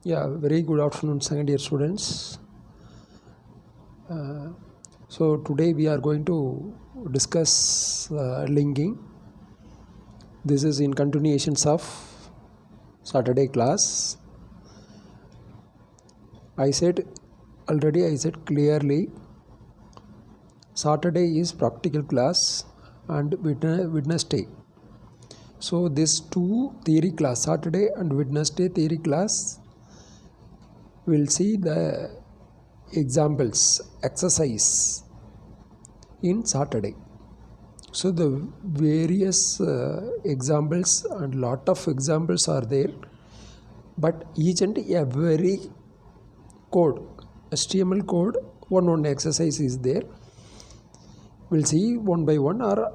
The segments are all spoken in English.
Yeah, very good afternoon, second year students. So today we are going to discuss linking. This is in continuations of Saturday class. I said clearly, Saturday is practical class and Wednesday. So this two theory class, Saturday and Wednesday theory class, we'll see the examples, exercise in Saturday. So the various examples and lot of examples are there, but each and every code, HTML code, one exercise is there. We'll see one by one, or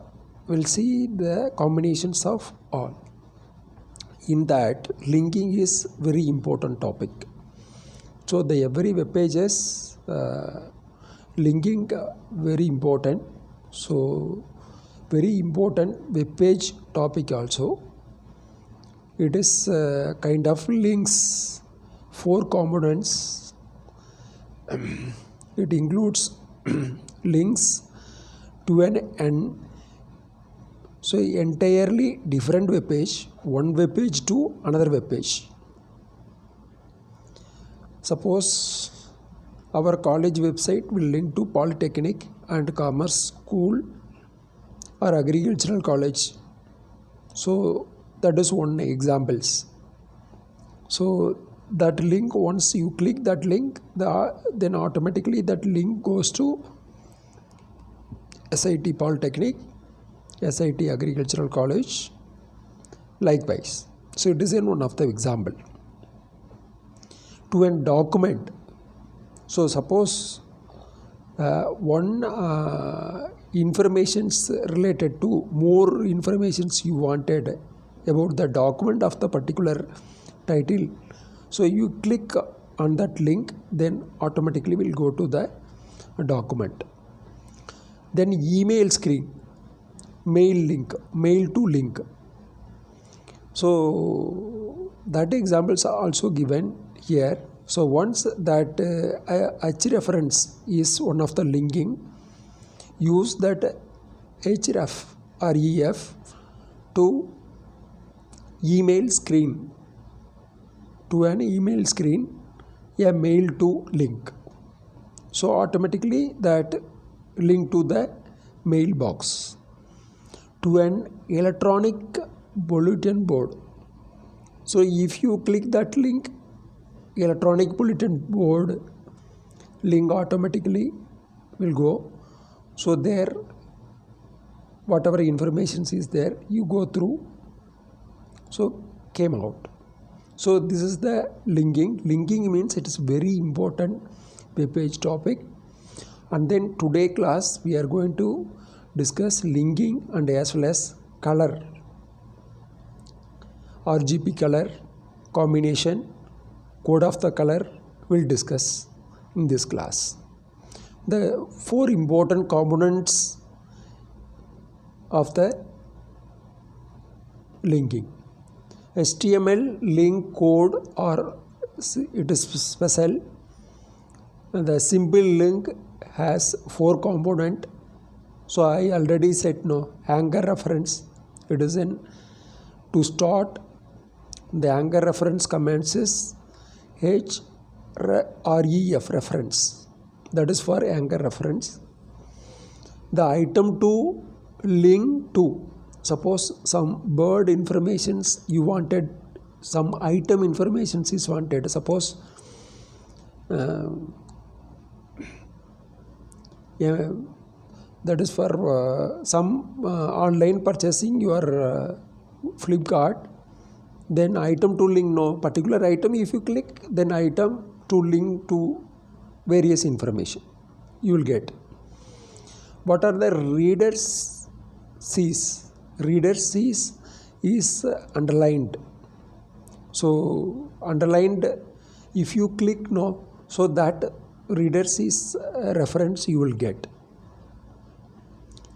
we'll see the combinations of all. In that, linking is very important topic. So the every web pages linking very important. So very important web page topic also. It is kind of links, 4 components. It includes links to an end. So entirely different web page, one web page to another web page. Suppose our college website will link to Polytechnic and Commerce School or Agricultural College. So that is one examples. So that link, once you click that link, then automatically that link goes to SIT Polytechnic, SIT Agricultural College, likewise. So it is one of the example. To a document. So suppose one informations related to more informations you wanted about the document of the particular title. So you click on that link, then automatically will go to the document. Then email screen, mail link, mail to link. So that examples are also given here. So once that href is one of the linking, use that href or ef to email screen, to an email screen, a mail to link. So automatically that link to the mailbox. To an electronic bulletin board. So if you click that link, electronic bulletin board link automatically will go. So there, whatever information is there, you go through. So came out. So this is the linking. Linking means it is very important web page topic. And then today class we are going to discuss linking and as well as color, RGB color combination, code of the color we'll discuss in this class. The 4 important components of the linking. HTML link code, or it is special. The simple link has 4 component. So I already said no, anchor reference. It is in to start. The anchor reference commands is href reference. That is for anchor reference. The item to link to. Suppose some bird informations you wanted, some item information is wanted. Suppose that is for some online purchasing your Flipkart. Then item to link, no particular item, if you click, then item to link to various information you will get. What are the readers sees? Reader sees is underlined. So underlined, if you click no, so that reader sees reference you will get.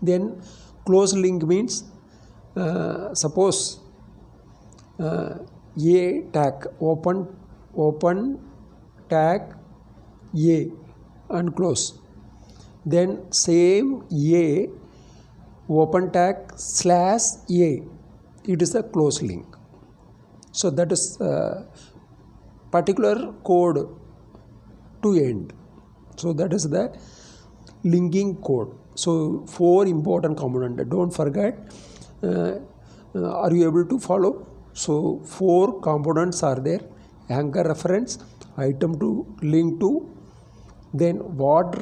Then close link means suppose a tag, open open tag A and close. Then same A open tag /A, it is a close link. So that is particular code to end. So that is the linking code. So 4 important components. Don't forget. Are you able to follow? So 4 components are there: anchor reference, item to link to, then what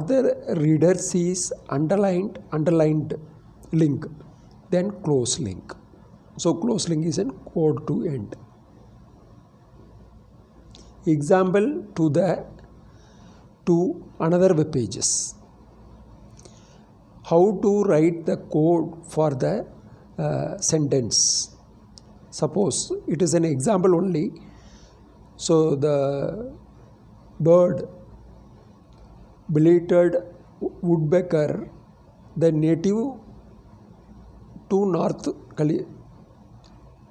the reader sees, underlined link, then close link. So close link is a code to end. Example to another web pages. How to write the code for the sentence. Suppose it is an example only. So the bird, belated woodpecker, the native to North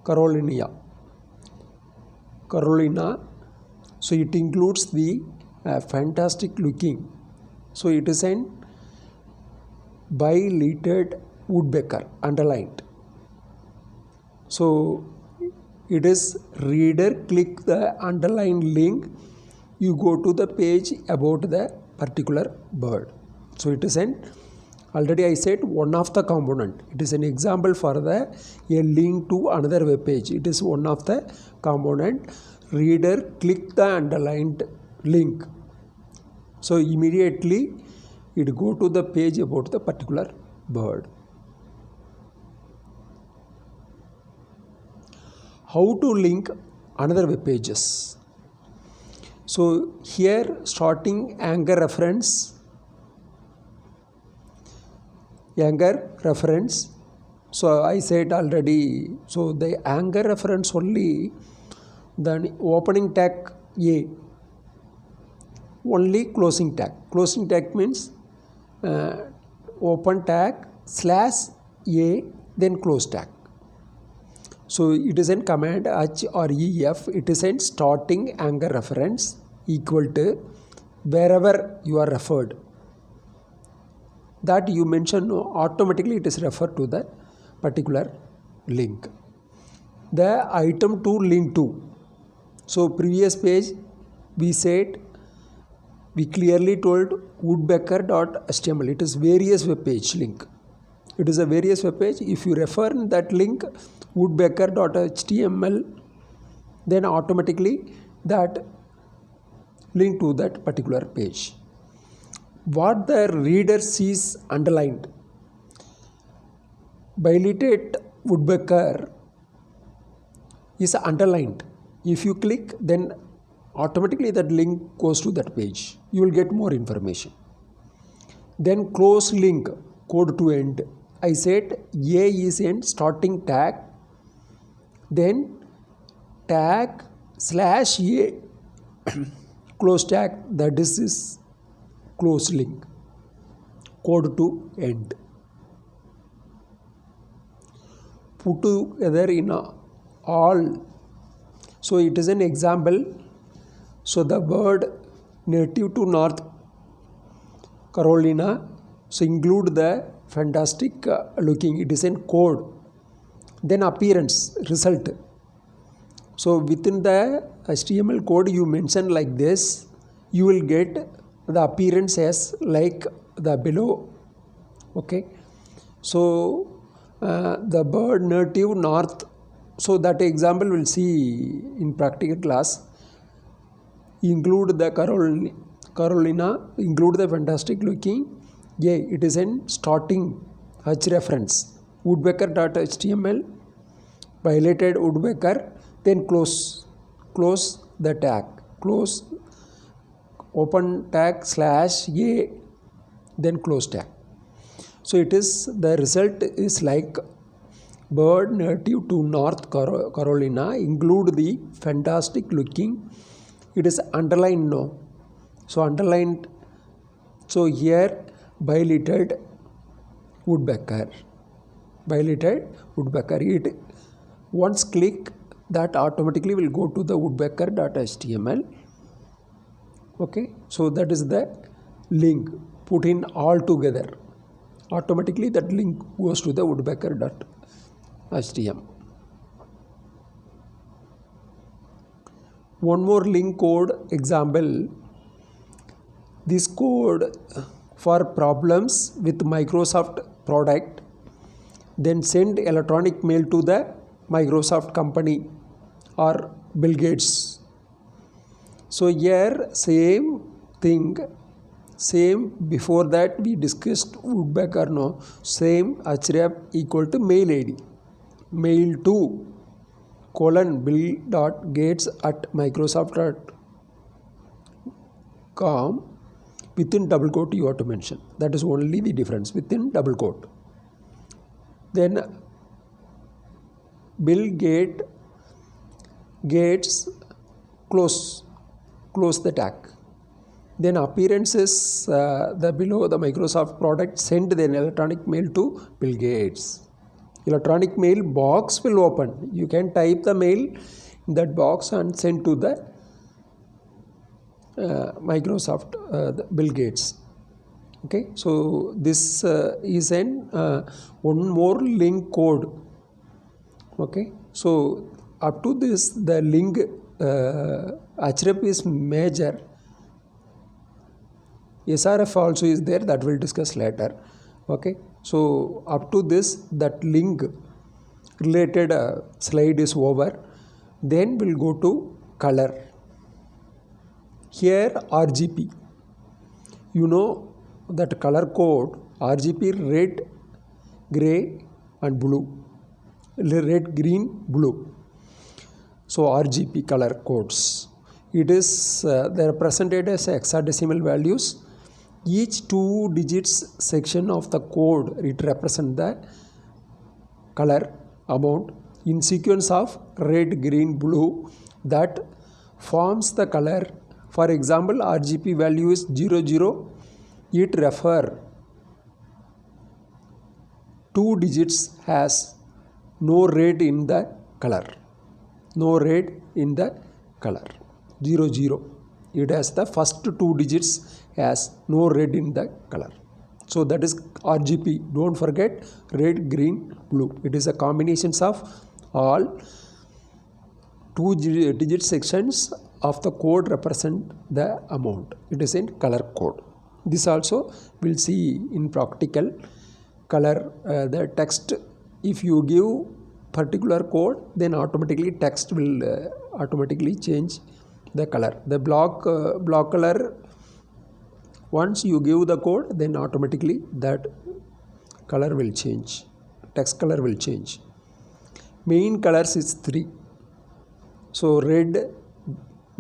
Carolina. So it includes the fantastic looking. So it is an belated woodpecker, underlined. So it is reader click the underlined link, you go to the page about the particular bird. So it is an, already I said, one of the component. It is an example for a link to another web page. It is one of the component. Reader click the underlined link. So immediately it go to the page about the particular bird. How to link another web pages. So here starting anchor reference. So I said already, so the anchor reference only, then opening tag A, only closing tag. Closing tag means open tag /A, then close tag. So it is in command H or EF. It is in starting anchor reference equal to wherever you are referred. That you mention, automatically it is referred to the particular link. The item to link to. So previous page we said, we clearly told woodpecker.html. It is various web page link. It is a various web page. If you refer that link woodpecker.html, then automatically that link to that particular page. What the reader sees underlined. Belated woodpecker is underlined. If you click, then automatically that link goes to that page. You will get more information. Then close link, code to end. I said A is in starting tag, then tag /A close tag, that is close link, code to end. Put together in all. So it is an example. So the bird native to North Carolina, so include the fantastic looking, it is in code. Then appearance, result. So within the HTML code you mention like this, you will get the appearance as like the below. Okay. So the bird native North. So that example we'll see in practical class. Include the Carolina, include the fantastic looking. Yeah, it is in starting H reference. Woodpecker.html, belated woodpecker, then close the tag, close open tag /A, then close tag. So it is, the result is like bird native to North Carolina, include the fantastic looking. It is underlined no. So underlined. So here belated woodpecker. It once click, that automatically will go to the woodpecker.html. Okay, so that is the link put in all together. Automatically that link goes to the woodpecker.html. One more link code example. This code for problems with Microsoft product, then send electronic mail to the Microsoft company or Bill Gates. So here same thing, same before that we discussed Woodpecker, no, same href equal to mail id, mail to bill.gates@microsoft.com, within double quote you have to mention. That is only the difference, within double quote. Then Bill Gates close the tag. Then appearances, the below the Microsoft product, send then electronic mail to Bill Gates. Electronic mail box will open. You can type the mail in that box and send to the Microsoft, the Bill Gates. Okay, so this is an one more link code. Okay, so up to this the link href is major. SRF also is there, that we'll discuss later. Okay, so up to this that link related slide is over. Then we'll go to color. Here RGB, you know that color code RGB, red, gray and blue, red, green, blue. So RGB color codes, it is they are presented as hexadecimal values. Each 2 digits section of the code, it represents the color amount in sequence of red, green, blue that forms the color. For example, RGB value is 00, it refer 2 digits has no red in the color, no red in the color, 00. It has the first 2 digits has no red in the color. So that is RGB. Don't forget red, green, blue. It is a combinations of all 2 digit sections of the code represent the amount. It is in color code. This also we'll see in practical. Color, the text, if you give particular code, then automatically text will automatically change the color. The block color, once you give the code, then automatically that color will change, text color will change. Main colors is 3. So red,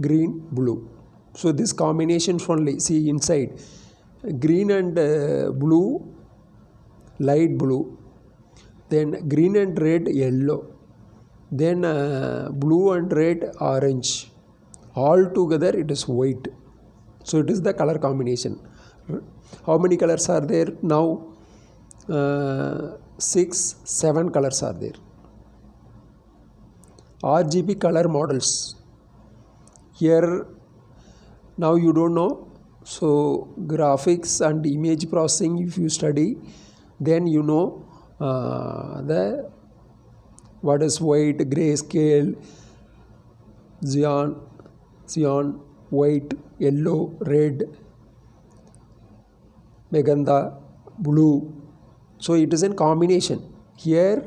green, blue. So this combinations only, see inside green and blue, light blue, then green and red, yellow, then blue and red, orange, all together it is white. So it is the color combination. How many colors are there now? 6, 7 colors are there. RGB color models. Here now you don't know. So graphics and image processing, if you study, then you know the what is white, grayscale, cyan, white, yellow, red, magenta, blue. So it is in combination. Here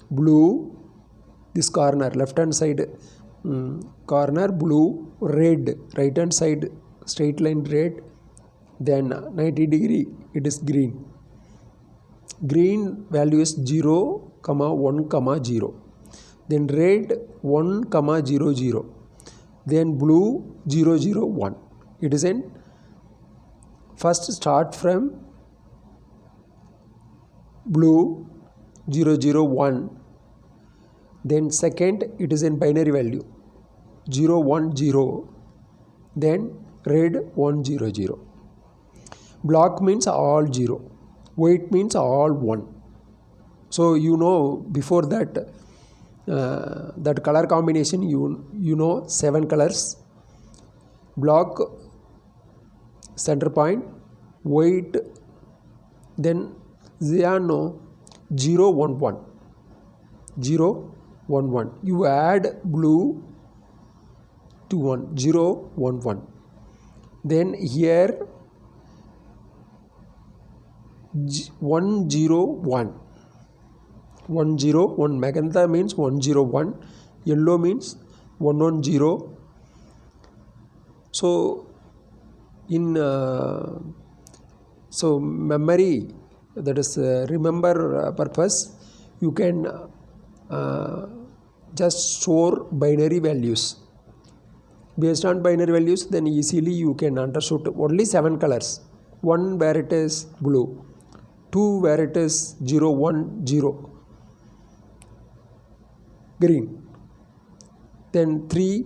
blue, this corner, left hand side corner blue, red, right hand side straight line red, then 90 degree it is green. Green value is 0, 1, 0. Then red 1, 0, 0. Then blue 0, 0, 1. It is in first start from blue 0, 0, 1. Then second it is in binary value 0, 1, 0. Then red 1, 0, 0. Block means all 0. White means all 1. So you know before that that color combination, you know 7 colors: block, center point, white, then cyano, 0 1 1, 0 1 1. You add blue to 1, 0 1 1. Then here 1 0 1, 1 0 1. Magenta means 1 0 1, yellow means 1 1 0. So in memory, that is remember purpose, you can just store binary values. Based on binary values, then easily you can understood only 7 colors. 1 where it is blue, 2 where it is 0 1 0, green, then 3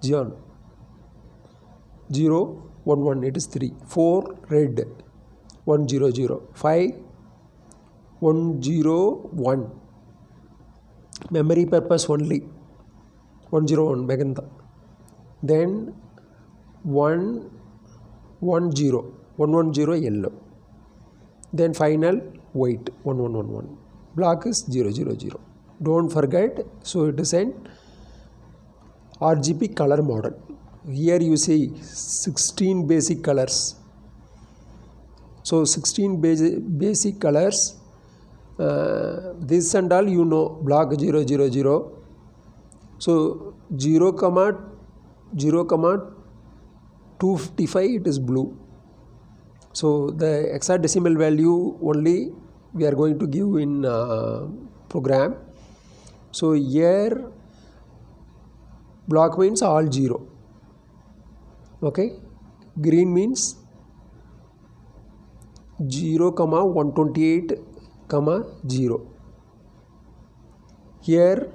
cyan, 0 1 1, it is 3, 4 red, 1 0 0, 5 1 0 1, memory purpose only, 1 0 1 magenta, then 1 1 0, 1 1 0 yellow, then final white, 1 1 1 1, black is 0 0 0. Don't forget, so it is an RGB color model. Here you see 16 basic colors. So 16 basic colors, this and all you know, block 0 0 0. So 0 comma 255, it is blue. So the hexadecimal value only we are going to give in program. So here block means all 0. Okay, green means 0 comma 128 comma 0. Here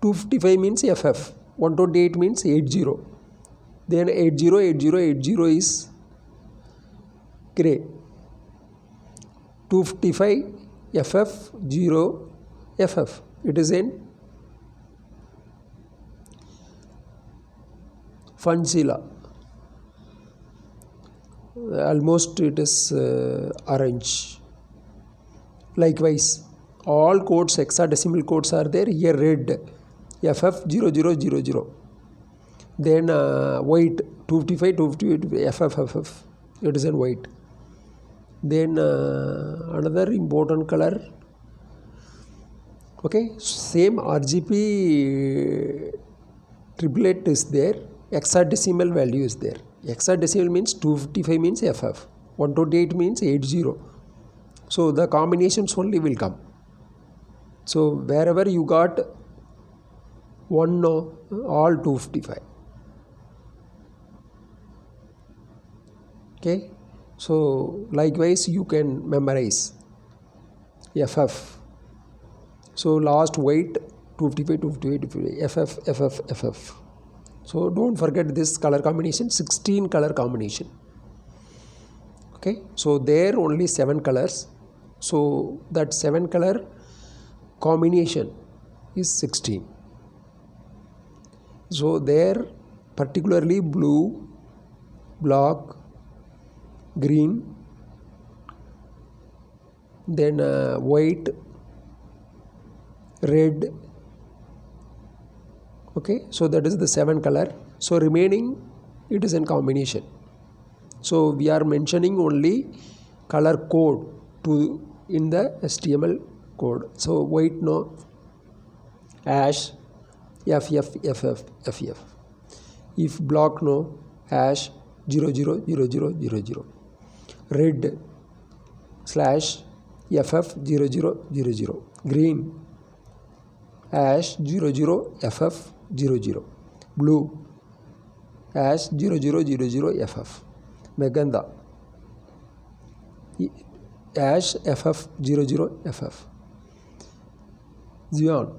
255 means FF, 128 means 80. Then 80 80 80 is gray. 255 FF 0 FF. It is in Fancila. Almost it is orange. Likewise, all codes, hexadecimal codes are there. Here red, FF 0000. Then white, 255 258 FF. It is in white. Then another important color. Okay, same RGB triplet is there. Hexadecimal value is there. Hexadecimal means 255 means FF, 128 means 80. So the combinations only will come. So wherever you got 1 no, all 255. Okay, so likewise you can memorize FF. So last white 255 258 FF. So don't forget this color combination, 16 color combination. Okay, so there only 7 colors. So that 7 color combination is 16. So there particularly blue, black, green, then white, red. Okay, so that is the 7 color. So remaining it is in combination. So we are mentioning only color code to in the HTML code. So white no, hash FF. If block no, hash 000000. Red slash FF 0000. Green hash 00FF 00. Blue hash 0000FF. Magenta hash FF 00FF. Cyan,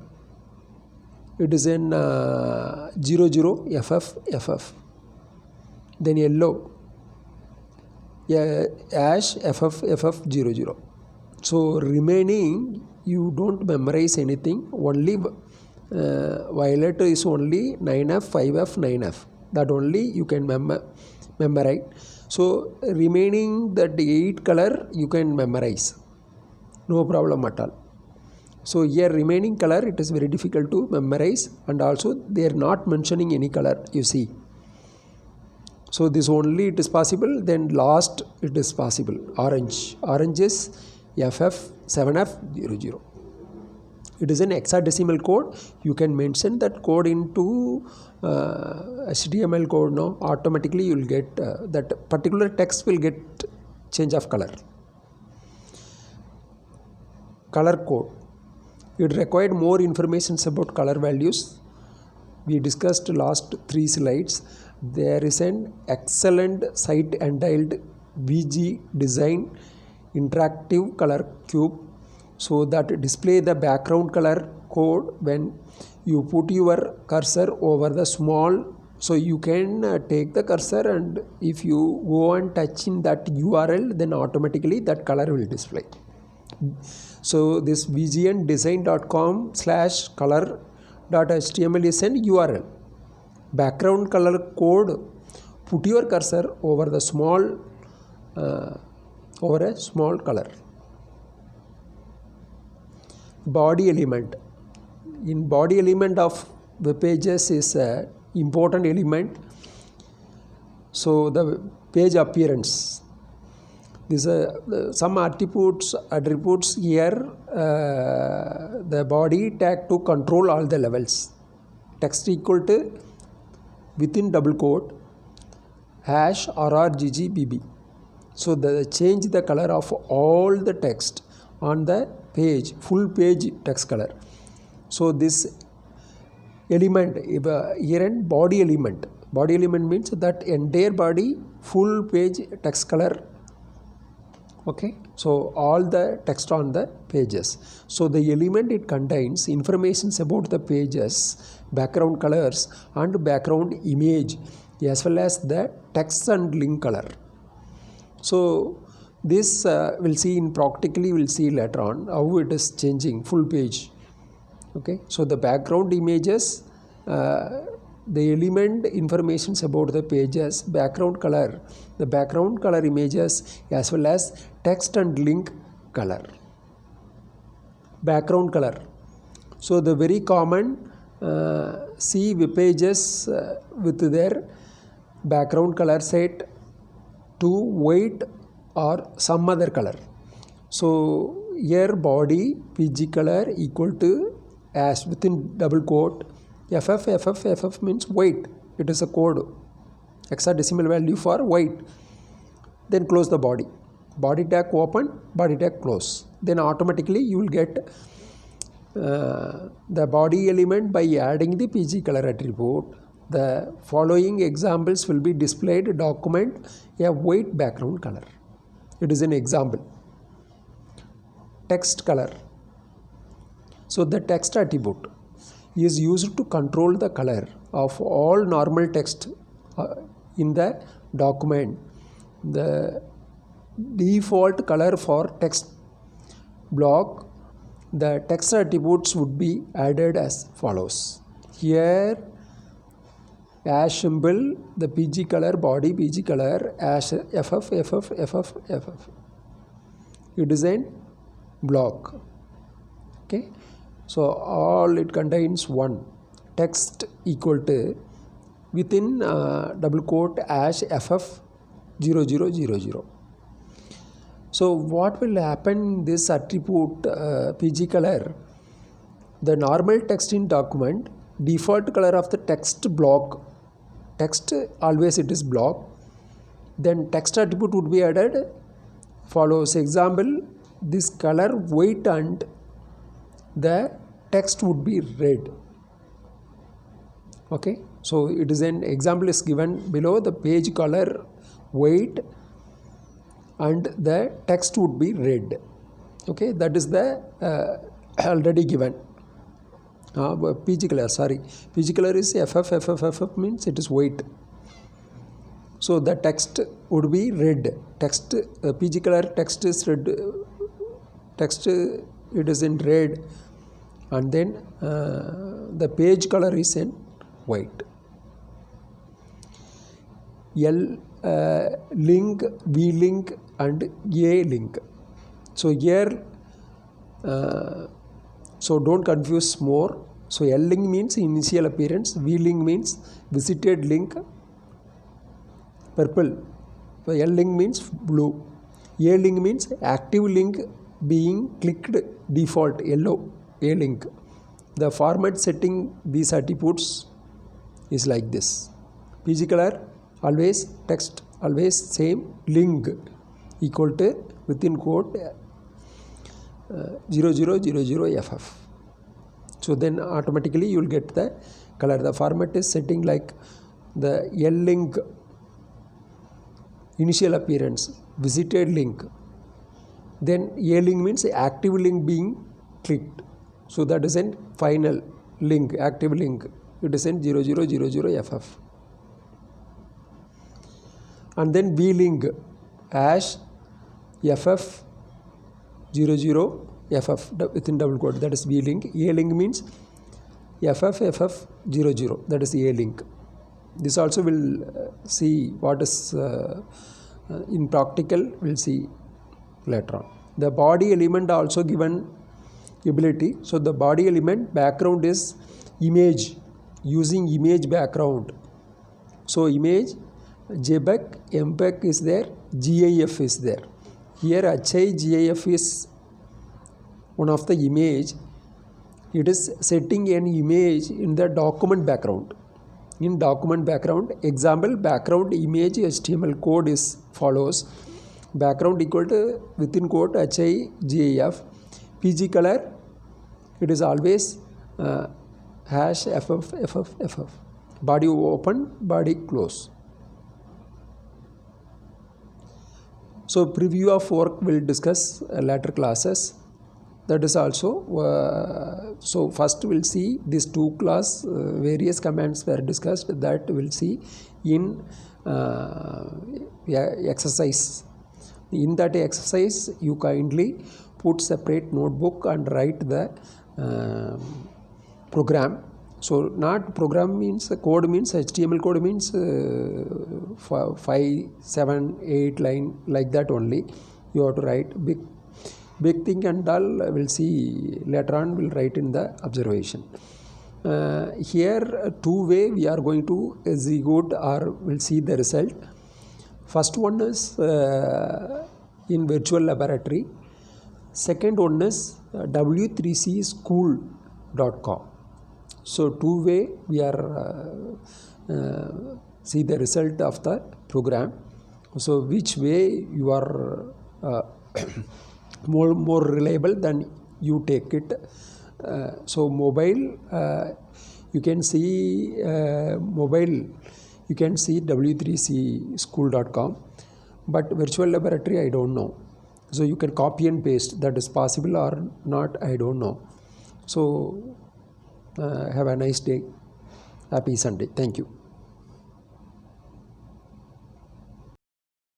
it is in 00FF. Then yellow hash FF 00. So remaining you don't memorize anything, only violet is only 9F, 5F, 9F, that only you can memorize. So remaining that 8 color you can memorize, no problem at all. So here remaining color, it is very difficult to memorize, and also they are not mentioning any color, you see. So this only it is possible, then last it is possible, orange. Orange is FF7F00. It is an hexadecimal code. You can mention that code into HTML code now. Automatically you will get that particular text will get change of color. Color code. It required more information about color values. We discussed last 3 slides. There is an excellent site entitled VG Design Interactive Color Cube, so that display the background color code when you put your cursor over the small. So you can take the cursor, and if you go and touch in that URL, then automatically that color will display. So this vgndesign.com/color.html is an URL. Background color code, put your cursor over the small over a small color. Body element. In body element of web pages is a important element. So the page appearance. These some attributes here, the body tag to control all the levels. Text equal to within double quote hash RRGGBB. So the change the color of all the text on the page, full page text color. So this element here and body element. Body element means that entire body full page text color. Okay, so all the text on the pages. So the element, it contains information about the pages, background colors and background image, as well as the text and link color. So this we'll see in practically, we'll see later on how it is changing full page. Okay, so the background images, the element informations about the pages, background color, the background color images, as well as text and link color. Background color. So the very common see web pages with their background color set to white or some other color. So here body PG color equal to as within double quote FF means white. It is a code, hexadecimal value for white. Then close the body. Body tag open, body tag close. Then automatically you will get the body element by adding the PG color attribute. The following examples will be displayed. Document a white background color. It is an example. Text color. So the text attribute is used to control the color of all normal text in the document. The default color for text block, the text attributes would be added as follows. Here hash symbol, the PG color, body PG color, hash FF. It is a block. Okay. So all it contains one text equal to within double quote hash FF0000. So what will happen this attribute PG color? The normal text in document, default color of the text block, text always it is block, then text attribute would be added. Follows example, this color white and the text would be red. Okay, so it is an example is given below. The page color white and the text would be red. Okay, that is the already given. PG color, sorry, PG color is FF means it is white. So the text would be red. Text PG color text is red. Text it is in red, and then the page color is in white. L link, V link, and A link. So here, so don't confuse more. So L link means initial appearance, V link means visited link, purple. So L link means blue. A link means active link being clicked, default yellow. A link. The format setting these attributes is like this. PG color always text, always same, link equal to within quote 0000FF. So then automatically you will get the color. The format is setting like the L link, initial appearance, visited link. Then A link means active link being clicked. So that is in final link, active link. It is in 0000FF. And then V link hash FF 00FF within double quote, that is V link. A link means FF 00, that is A link. This also will see what is in practical, we'll see later on. The body element also given ability. So the body element background is image, using image background. So image, JPEG, MPEG is there, GIF is there. Here GIF is one of the image. It is setting an image in the document background. In document background, example background image HTML code is follows. Background equal to within quote GIF. PG color, it is always hash FF. Body open, body close. So preview of work will discuss later classes. That is also so first we'll see these two class various commands were discussed, that we'll see in exercise. In that exercise you kindly put separate notebook and write the program. So not program means code means HTML code means 5, 7, 8 line like that only. You have to write big thing and all we'll see later on, we'll write in the observation. Here two way we are going to execute or we'll see the result. First one is in virtual laboratory. Second one is w3cschool.com. So two way we are see the result of the program. So which way you are more reliable, then you take it. So mobile you can see w3cschool.com, but virtual laboratory I don't know. So you can copy and paste, that is possible or not, I don't know. So have a nice day. Happy Sunday. Thank you.